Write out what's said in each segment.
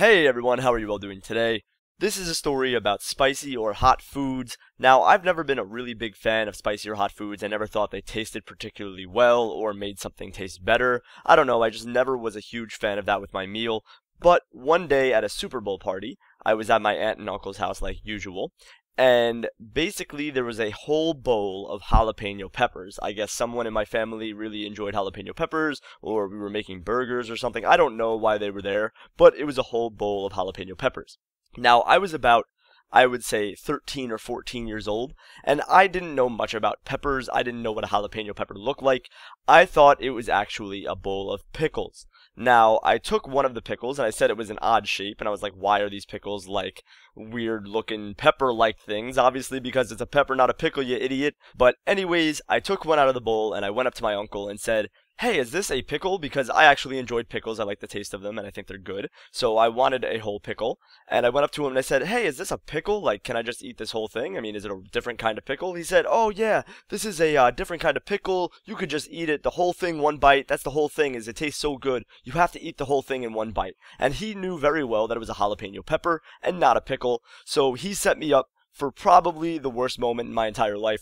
Hey everyone, how are you all doing today? This is a story about spicy or hot foods. Now, I've never been a really big fan of spicy or hot foods. I never thought they tasted particularly well or made something taste better. I don't know, I just never was a huge fan of that with my meal. But one day at a Super Bowl party, I was at my aunt and uncle's house like usual, and basically there was a whole bowl of jalapeno peppers. I guess someone in my family really enjoyed jalapeno peppers, or we were making burgers or something. I don't know why they were there, but it was a whole bowl of jalapeno peppers. Now, I was about, I would say, 13 or 14 years old, and I didn't know much about peppers. I didn't know what a jalapeno pepper looked like. I thought it was actually a bowl of pickles. Now, I took one of the pickles, and I said it was an odd shape, and I was like, why are these pickles like weird-looking pepper-like things? Obviously, because it's a pepper, not a pickle, you idiot. But anyways, I took one out of the bowl, and I went up to my uncle and said, hey, is this a pickle? Because I actually enjoyed pickles. I like the taste of them, and I think they're good. So I wanted a whole pickle. And I went up to him and I said, hey, is this a pickle? Like, can I just eat this whole thing? I mean, is it a different kind of pickle? He said, oh, yeah, this is a different kind of pickle. You could just eat it, the whole thing, one bite. That's the whole thing, is it tastes so good. You have to eat the whole thing in one bite. And he knew very well that it was a jalapeno pepper and not a pickle. So he set me up for probably the worst moment in my entire life.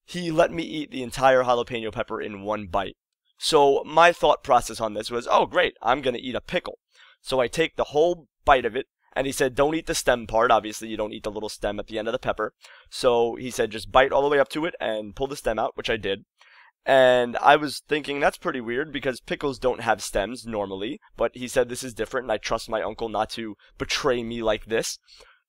He let me eat the entire jalapeno pepper in one bite. So my thought process on this was, oh great, I'm going to eat a pickle. So I take the whole bite of it, and he said, don't eat the stem part. Obviously, you don't eat the little stem at the end of the pepper. So he said, just bite all the way up to it and pull the stem out, which I did. And I was thinking, that's pretty weird because pickles don't have stems normally. But he said, this is different, and I trust my uncle not to betray me like this.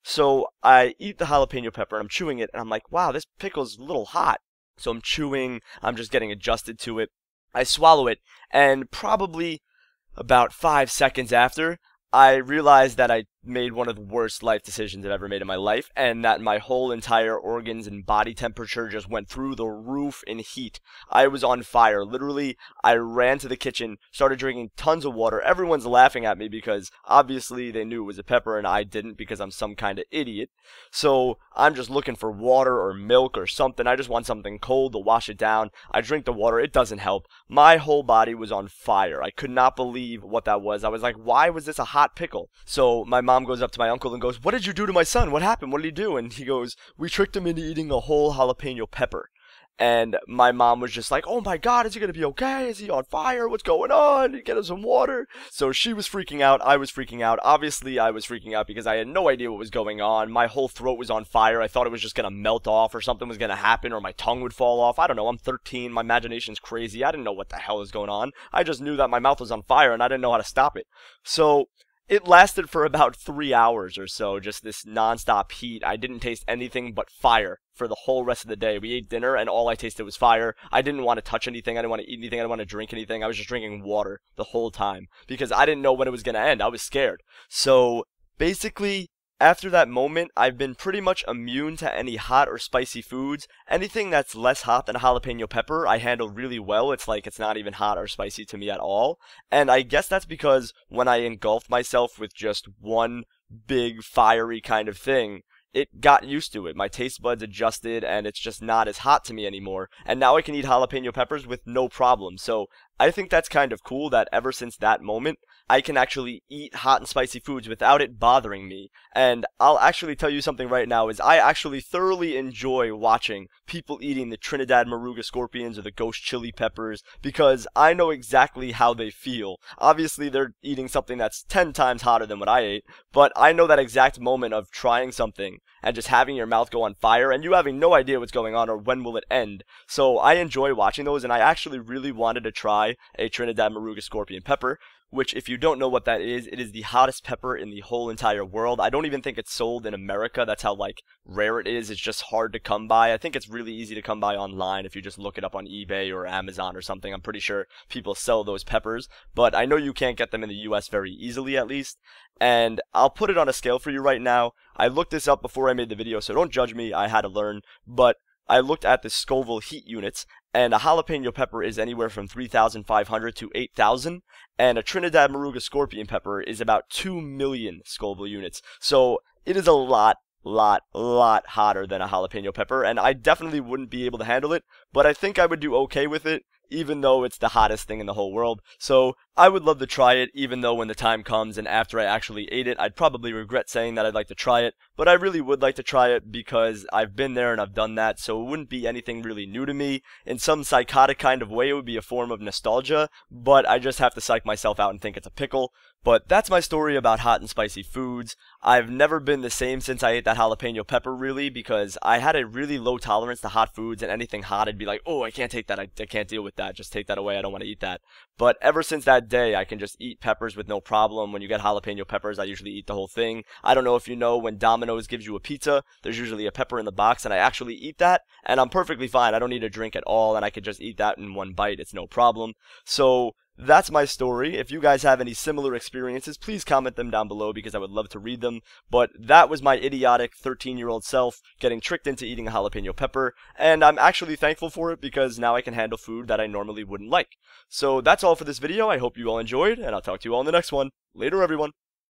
So I eat the jalapeno pepper, and I'm chewing it, and I'm like, wow, this pickle's a little hot. So I'm chewing, I'm just getting adjusted to it. I swallow it, and probably about 5 seconds after, I realized that I made one of the worst life decisions I've ever made in my life, and that my whole entire organs and body temperature just went through the roof in heat. I was on fire. Literally, I ran to the kitchen, started drinking tons of water. Everyone's laughing at me because obviously they knew it was a pepper and I didn't because I'm some kind of idiot. So I'm just looking for water or milk or something. I just want something cold to wash it down. I drink the water. It doesn't help. My whole body was on fire. I could not believe what that was. I was like, why was this a hot pickle? So my mom goes up to my uncle and goes, what did you do to my son? What happened? What did he do? And he goes, we tricked him into eating a whole jalapeno pepper. And my mom was just like, oh my god, is he going to be okay? Is he on fire? What's going on? Get him some water. So she was freaking out. I was freaking out. Obviously, I was freaking out because I had no idea what was going on. My whole throat was on fire. I thought it was just going to melt off or something was going to happen or my tongue would fall off. I don't know. I'm 13. My imagination's crazy. I didn't know what the hell was going on. I just knew that my mouth was on fire and I didn't know how to stop it. So it lasted for about 3 hours or so, just this non-stop heat. I didn't taste anything but fire for the whole rest of the day. We ate dinner and all I tasted was fire. I didn't want to touch anything. I didn't want to eat anything. I didn't want to drink anything. I was just drinking water the whole time because I didn't know when it was going to end. I was scared. So basically, after that moment, I've been pretty much immune to any hot or spicy foods. Anything that's less hot than a jalapeno pepper, I handle really well. It's like it's not even hot or spicy to me at all. And I guess that's because when I engulfed myself with just one big fiery kind of thing, it got used to it. My taste buds adjusted and it's just not as hot to me anymore. And now I can eat jalapeno peppers with no problem. So I think that's kind of cool that ever since that moment, I can actually eat hot and spicy foods without it bothering me. And I'll actually tell you something right now is I actually thoroughly enjoy watching people eating the Trinidad Moruga scorpions or the ghost chili peppers because I know exactly how they feel. Obviously, they're eating something that's 10 times hotter than what I ate, but I know that exact moment of trying something and just having your mouth go on fire and you having no idea what's going on or when will it end. So I enjoy watching those, and I actually really wanted to try a Trinidad Moruga scorpion pepper, which if you don't know what that is, it is the hottest pepper in the whole entire world. I don't even think it's sold in America. That's how like rare it is. It's just hard to come by. I think it's really easy to come by online if you just look it up on eBay or Amazon or something. I'm pretty sure people sell those peppers, but I know you can't get them in the US very easily at least. And I'll put it on a scale for you right now. I looked this up before I made the video, so don't judge me. I had to learn, but I looked at the Scoville heat units, and a jalapeno pepper is anywhere from 3,500 to 8,000, and a Trinidad Moruga scorpion pepper is about 2 million Scoville units. So it is a lot hotter than a jalapeno pepper, and I definitely wouldn't be able to handle it, but I think I would do okay with it, even though it's the hottest thing in the whole world. So I would love to try it, even though when the time comes and after I actually ate it, I'd probably regret saying that I'd like to try it, but I really would like to try it because I've been there and I've done that, so it wouldn't be anything really new to me. In some psychotic kind of way, it would be a form of nostalgia, but I just have to psych myself out and think it's a pickle. But that's my story about hot and spicy foods. I've never been the same since I ate that jalapeno pepper, really, because I had a really low tolerance to hot foods, and anything hot I'd be like, oh, I can't take that, I can't deal with that, just take that away, I don't want to eat that. But ever since that day, I can just eat peppers with no problem. When you get jalapeno peppers, I usually eat the whole thing. I don't know if you know, when Domino's gives you a pizza, there's usually a pepper in the box, and I actually eat that, and I'm perfectly fine. I don't need a drink at all, and I could just eat that in one bite, it's no problem. So that's my story. If you guys have any similar experiences, please comment them down below because I would love to read them. But that was my idiotic 13-year-old self getting tricked into eating a jalapeno pepper, and I'm actually thankful for it because now I can handle food that I normally wouldn't like. So that's all for this video. I hope you all enjoyed, and I'll talk to you all in the next one. Later, everyone.